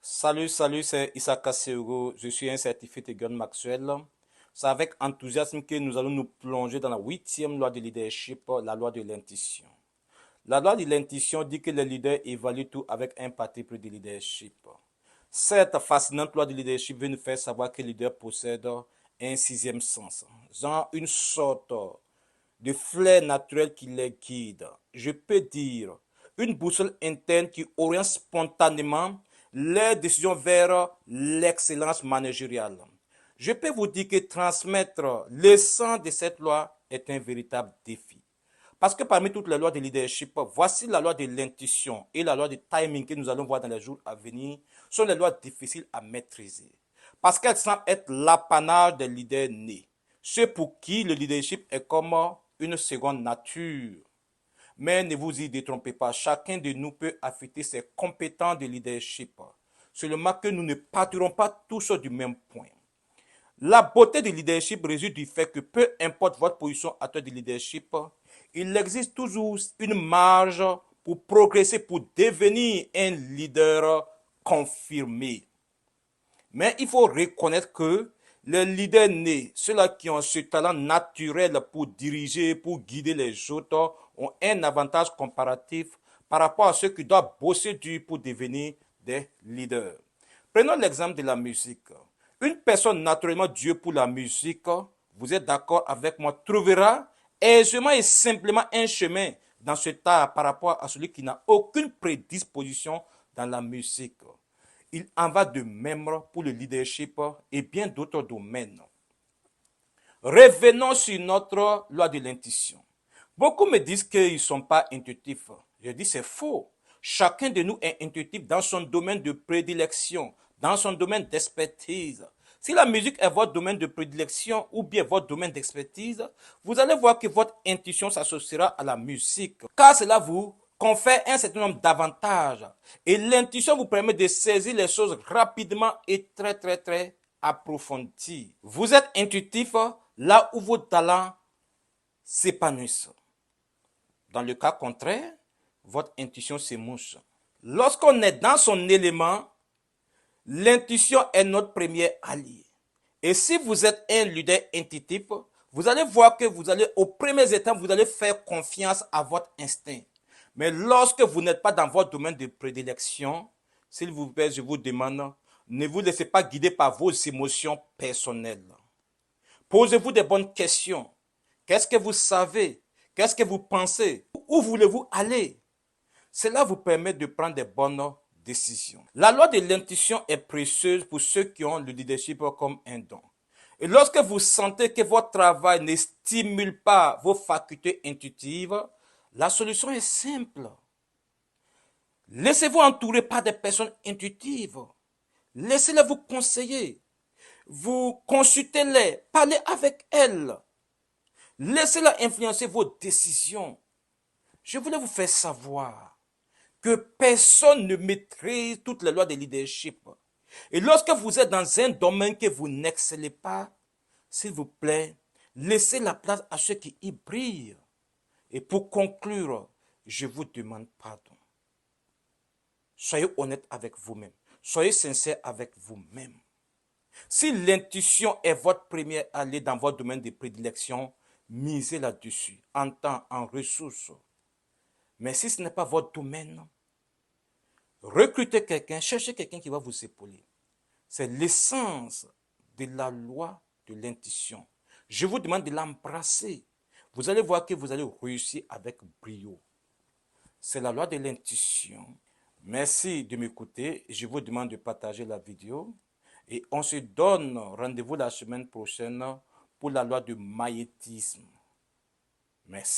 Salut, c'est Issaka Seogo. Je suis un certifié de John Maxwell. C'est avec enthousiasme que nous allons nous plonger dans la huitième loi de leadership, la loi de l'intuition. La loi de l'intuition dit que le leader évalue tout avec un parti pris de leadership. Cette fascinante loi de leadership veut nous faire savoir que le leader possède un sixième sens, genre une sorte de flair naturel qui les guide. Je peux dire une boussole interne qui oriente spontanément les décisions vers l'excellence managériale. Je peux vous dire que transmettre l'essence de cette loi est un véritable défi. Parce que parmi toutes les lois de leadership, voici la loi de l'intuition et la loi de timing que nous allons voir dans les jours à venir, sont les lois difficiles à maîtriser. Parce qu'elles semblent être l'apanage des leaders nés. Ceux pour qui le leadership est comme une seconde nature. Mais ne vous y détrompez pas, chacun de nous peut affecter ses compétences de leadership. Seulement que nous ne partirons pas tous du même point. La beauté du leadership réside du fait que peu importe votre position actuelle de leadership, il existe toujours une marge pour progresser, pour devenir un leader confirmé. Mais il faut reconnaître que les leaders nés, ceux-là qui ont ce talent naturel pour diriger, pour guider les autres, ont un avantage comparatif par rapport à ceux qui doivent bosser dur pour devenir des leaders. Prenons l'exemple de la musique. Une personne naturellement Dieu pour la musique, vous êtes d'accord avec moi, trouvera aisément et simplement un chemin dans cet art par rapport à celui qui n'a aucune prédisposition dans la musique. Il en va de même pour le leadership et bien d'autres domaines. Revenons sur notre loi de l'intuition. Beaucoup me disent qu'ils ne sont pas intuitifs. Je dis c'est faux. Chacun de nous est intuitif dans son domaine de prédilection, dans son domaine d'expertise. Si la musique est votre domaine de prédilection ou bien votre domaine d'expertise, vous allez voir que votre intuition s'associera à la musique, car cela vous confère un certain nombre d'avantages. Et l'intuition vous permet de saisir les choses rapidement et très approfondies. Vous êtes intuitif là où vos talents s'épanouissent. Dans le cas contraire, votre intuition s'émousse. Lorsqu'on est dans son élément, l'intuition est notre premier allié. Et si vous êtes un leader intuitif, vous allez voir que vous allez, aux premiers étapes, vous allez faire confiance à votre instinct. Mais lorsque vous n'êtes pas dans votre domaine de prédilection, s'il vous plaît, je vous demande, ne vous laissez pas guider par vos émotions personnelles. Posez-vous des bonnes questions. Qu'est-ce que vous savez? Qu'est-ce que vous pensez? Où voulez-vous aller? Cela vous permet de prendre des bonnes décisions. La loi de l'intuition est précieuse pour ceux qui ont le leadership comme un don. Et lorsque vous sentez que votre travail ne stimule pas vos facultés intuitives, la solution est simple. Laissez-vous entourer par des personnes intuitives. Laissez-les vous conseiller. Vous consultez-les, parlez avec elles. Laissez-les influencer vos décisions. Je voulais vous faire savoir que personne ne maîtrise toutes les lois de leadership. Et lorsque vous êtes dans un domaine que vous n'excellez pas, s'il vous plaît, laissez la place à ceux qui y brillent. Et pour conclure, je vous demande pardon. Soyez honnête avec vous-même. Soyez sincère avec vous-même. Si l'intuition est votre premier allié dans votre domaine de prédilection, misez là-dessus, en temps, en ressources. Mais si ce n'est pas votre domaine, recrutez quelqu'un, cherchez quelqu'un qui va vous épauler. C'est l'essence de la loi de l'intuition. Je vous demande de l'embrasser. Vous allez voir que vous allez réussir avec brio. C'est la loi de l'intuition. Merci de m'écouter. Je vous demande de partager la vidéo. Et on se donne rendez-vous la semaine prochaine pour la loi du magnétisme. Merci.